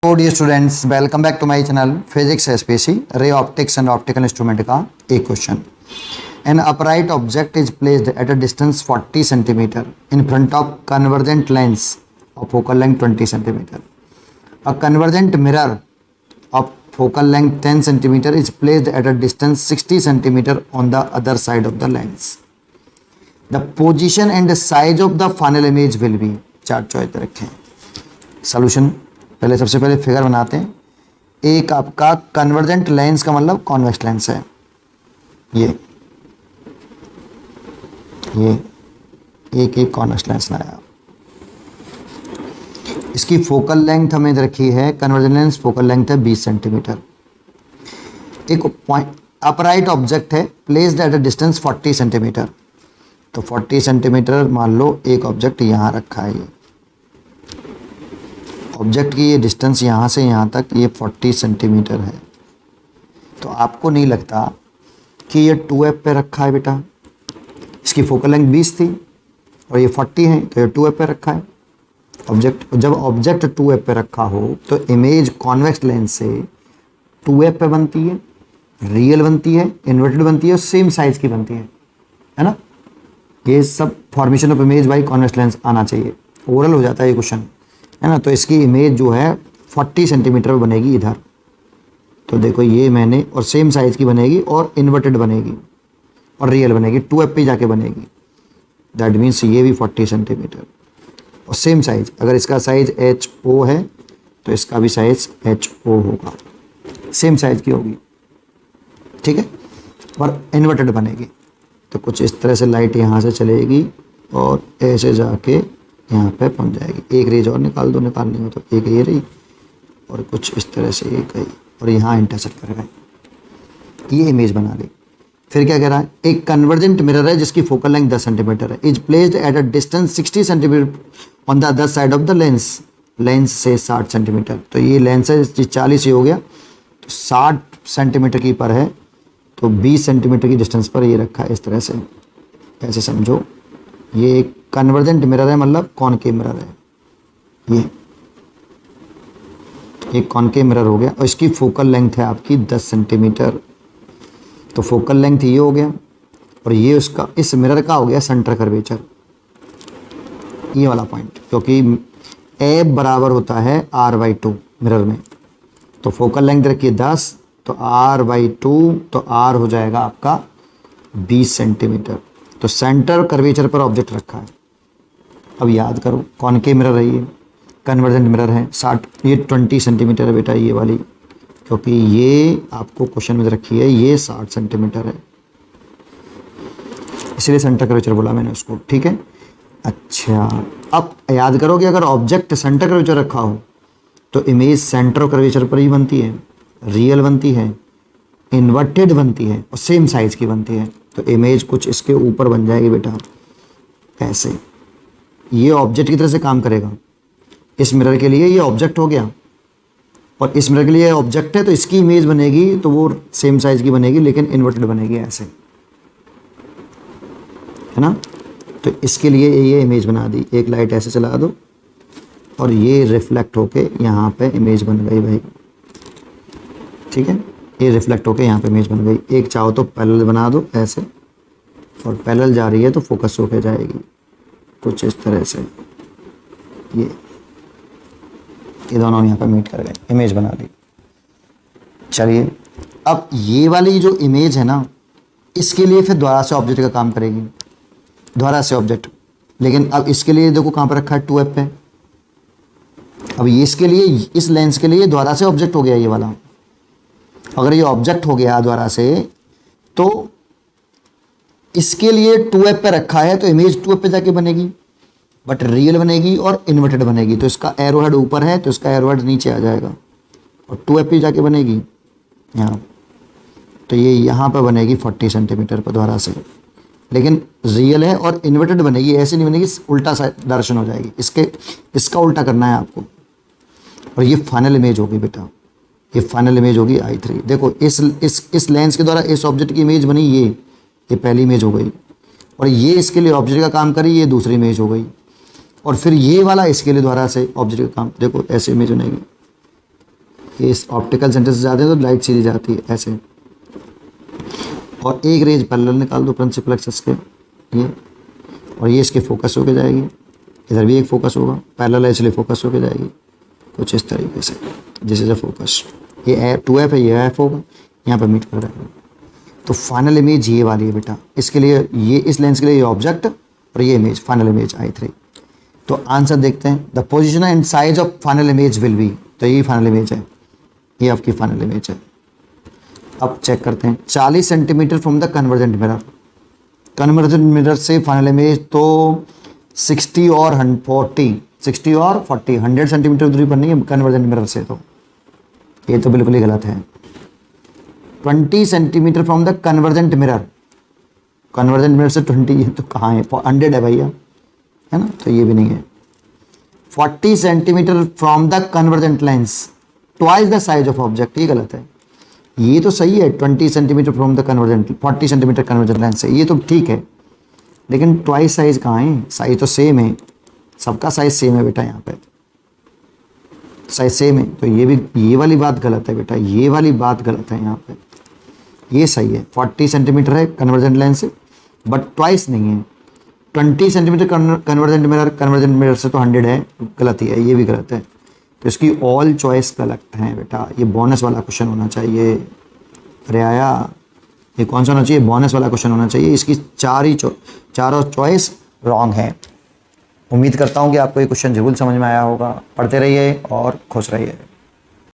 तो dear students, welcome back to my channel physics SPC ray optics and optical instrument का एक question. An upright object is placed at a distance 40 centimetre in front of convergent lens of focal length 20 centimetre. A convergent mirror of focal length 10 centimetre is placed at a distance 60 centimetre on the other side of the lens. The position and size of the final image will B. चार choice रखें। Solution पहले सबसे पहले figure बनाते हैं। एक आपका convergent lens का मतलब कॉन्वेक्स लेंस है, ये एक कॉन्वेक्स लेंस लाया। इसकी फोकल लेंथ हमें रखी है, कन्वर्जेंट लेंस फोकल लेंथ है 20 सेंटीमीटर। एक पॉइंट अपराइट ऑब्जेक्ट है placed at a distance 40 centimetre. तो 40 सेंटीमीटर मान लो एक ऑब्जेक्ट यहाँ रखा है। ये ऑब्जेक्ट की ये डिस्टेंस यहाँ से यहाँ तक ये 40 सेंटीमीटर है। तो आपको नहीं लगता कि ये 2f पे रखा है बेटा? इसकी फोकल लेंथ 20 थी और ये 40 है, तो ये 2f पे रखा है ऑब्जेक्ट। जब ऑब्जेक्ट 2f पे रखा हो तो इमेज कॉन्वेक्स लेंस से 2f पे बनती है, रियल बनती है, इन्वर्टेड बनती है और सेम साइज की बनती है ना। ये सब formation of image by convex lens आना चाहिए, ओरल हो जाता है ये क्वेश्चन, है ना। तो इसकी इमेज जो है 40 सेंटीमीटर में बनेगी इधर। तो देखो ये मैंने, और सेम साइज़ की बनेगी और इन्वर्टेड बनेगी और रियल बनेगी, 2f पे जाके बनेगी। दैट मीन्स ये भी 40 सेंटीमीटर और सेम साइज। अगर इसका साइज HO है तो इसका भी साइज HO होगा, सेम साइज की होगी, ठीक है, और इन्वर्टेड बनेगी। तो कुछ इस तरह से लाइट यहाँ से चलेगी और ऐसे जाके यहाँ पे पहुँच जाएगी। एक रेज और निकाल दो, निकालनी हो तो एक ये रही और कुछ इस तरह से एक गई और यहाँ इंटरसेक्ट कर गए, ये इमेज बना ली। फिर क्या कह रहा है? एक कन्वर्जेंट मिरर है जिसकी फोकल लेंथ 10 सेंटीमीटर है, is placed at a distance 60 centimetre on the other side of the lens. Lens से 60 सेंटीमीटर, तो ये लेंस है 40 ही हो गया, तो 60 सेंटीमीटर की पर है, तो 20 सेंटीमीटर की डिस्टेंस पर ये रखा है। इस तरह से ऐसे समझो, ये एक कन्वर्जेंट मिरर है, मतलब कॉनकेव मिरर है। ये एक कॉनकेव मिरर हो गया और इसकी फोकल लेंथ है आपकी 10 सेंटीमीटर। तो फोकल लेंथ ये हो गया और ये उसका, इस मिरर का हो गया सेंटर कर्वेचर, ये वाला पॉइंट, क्योंकि ए बराबर होता है R/2 मिरर में। तो फोकल लेंथ रखिए 10, तो R/2, तो R हो जाएगा आपका 20 सेंटीमीटर। तो सेंटर कर्वेचर पर ऑब्जेक्ट रखा है। अब याद करो, कॉनकेव मिरर है ये, कन्वर्जेंट मिरर है 60, ये 20 सेंटीमीटर है बेटा ये वाली, क्योंकि ये आपको क्वेश्चन में रखी है, ये 60 सेंटीमीटर है, इसलिए सेंटर कर्वेचर बोला मैंने उसको, ठीक है। अच्छा, अब याद करो कि अगर ऑब्जेक्ट सेंटर कर्वेचर रखा हो तो इमेज सेंटर कर्वेचर पर ही बनती है, रियल बनती है, इन्वर्टेड बनती है और सेम साइज की बनती है। तो इमेज कुछ इसके ऊपर बन जाएगी बेटा, ऐसे। ये ऑब्जेक्ट की तरह से काम करेगा। इस मिरर के लिए ये ऑब्जेक्ट हो गया और इस मिरर के लिए ऑब्जेक्ट है, तो इसकी इमेज बनेगी तो वो सेम साइज की बनेगी लेकिन इन्वर्टेड बनेगी, ऐसे, है ना। तो इसके लिए ये इमेज बना दी। एक लाइट ऐसे चला दो और ये रिफ्लेक्ट होके यहाँ पे इमेज बन गई भाई, ठीक है। ये रिफ्लेक्ट होके यहाँ पे इमेज बन गई। एक चाहो तो पैरेलल बना दो ऐसे, और पैरेलल जा रही है तो फोकस होके जाएगी कुछ इस तरह से। ये दोनों यहाँ पे मीट कर गए, इमेज बना दी। चलिए, अब ये वाली जो इमेज है ना, इसके लिए फिर दोबारा से ऑब्जेक्ट का काम करेगी, दोबारा से ऑब्जेक्ट। लेकिन अब इसके लिए देखो कहाँ पर रखा है, 2f पे। अब ये इसके लिए, इस लेंस के लिए दोबारा से ऑब्जेक्ट हो गया ये वाला। अगर ये ऑब्जेक्ट हो गया दोबारा से, तो इसके लिए 2f पे रखा है, तो इमेज 2f पे जाके बनेगी, बट रियल बनेगी और इन्वर्टेड बनेगी। तो इसका एरो हेड ऊपर है तो इसका एरो हेड नीचे आ जाएगा और 2f पे जाके बनेगी यहाँ। तो ये यहाँ पे बनेगी 40 सेंटीमीटर पर दोबारा से, लेकिन रियल है और इन्वर्टेड बनेगी, ऐसे नहीं बनेगी, उल्टा सा डायरेक्शन हो जाएगी। इसका उल्टा करना है आपको। और ये फाइनल इमेज होगी बेटा, ये फाइनल इमेज होगी I3। देखो इस लेंस के द्वारा इस ऑब्जेक्ट की इमेज बनी, ये पहली इमेज हो गई, और ये इसके लिए ऑब्जेक्ट का काम करी, ये दूसरी इमेज हो गई, और फिर ये वाला इसके लिए दोबारा से ऑब्जेक्ट का काम। देखो ऐसे इमेज बनेगी, इस ऑप्टिकल सेंटर से जाते हैं तो लाइट सीधी जाती है ऐसे, और एक रेज पैरेलल निकाल दो प्रिंसिपल एक्सिस के, ये, और ये इसके फोकस होके जाएगी, इधर भी एक फोकस होगा, पैरेलल है इसलिए फोकस होके जाएगी कुछ इस तरीके से, दिस इज अ फोकस, ये 2f है, ये f होगा, यहाँ पर मीट कर रहा है। तो फाइनल इमेज ये वाली है बेटा, इसके लिए ये, इस लेंस के लिए ये ऑब्जेक्ट और ये इमेज, फाइनल इमेज I3। तो आंसर देखते हैं, the position and size of final image will B, तो ये फाइनल इमेज है, ये आपकी फाइनल इमेज है। अब चेक करते हैं, 40 centimetre from the convergent mirror, convergent mirror से फाइनल इमेज तो 60 और 40, 60 और 40, 100 सेंटीमीटर दूरी पर नहीं है कन्वर्जेंट मिरर से, तो ये तो बिल्कुल ही गलत है। 20 centimetre from the convergent mirror, convergent mirror से 20, ये तो कहाँ है, 100 है भैया, है ना, तो ये भी नहीं है। 40 centimetre from the convergent lens, twice the size of object, ये गलत है। ये तो सही है, 20 centimetre from the convergent, 40 centimetre convergent lens है, ये तो ठीक है, लेकिन ट्वाइस साइज कहाँ है, साइज तो सेम है, सबका साइज सेम है बेटा, यहाँ पे साइज सेम है, तो ये भी, ये वाली बात गलत है बेटा, ये वाली बात गलत है यहाँ पे, ये सही है। 40 सेंटीमीटर है कन्वर्जेंट लेंस से, बट ट्वाइस नहीं है। 20 सेंटीमीटर कन्वर्जेंट मिरर से तो 100 है, गलत ही है, ये भी गलत है। तो इसकी ऑल चॉइस गलत है बेटा, ये बोनस वाला क्वेश्चन होना चाहिए। अरे आया, ये कौन सा होना चाहिए, बोनस वाला क्वेश्चन होना चाहिए। इसकी चारों चॉइस रॉन्ग है। उम्मीद करता हूँ कि आपको ये क्वेश्चन जरूर समझ में आया होगा। पढ़ते रहिए और खुश रहिए।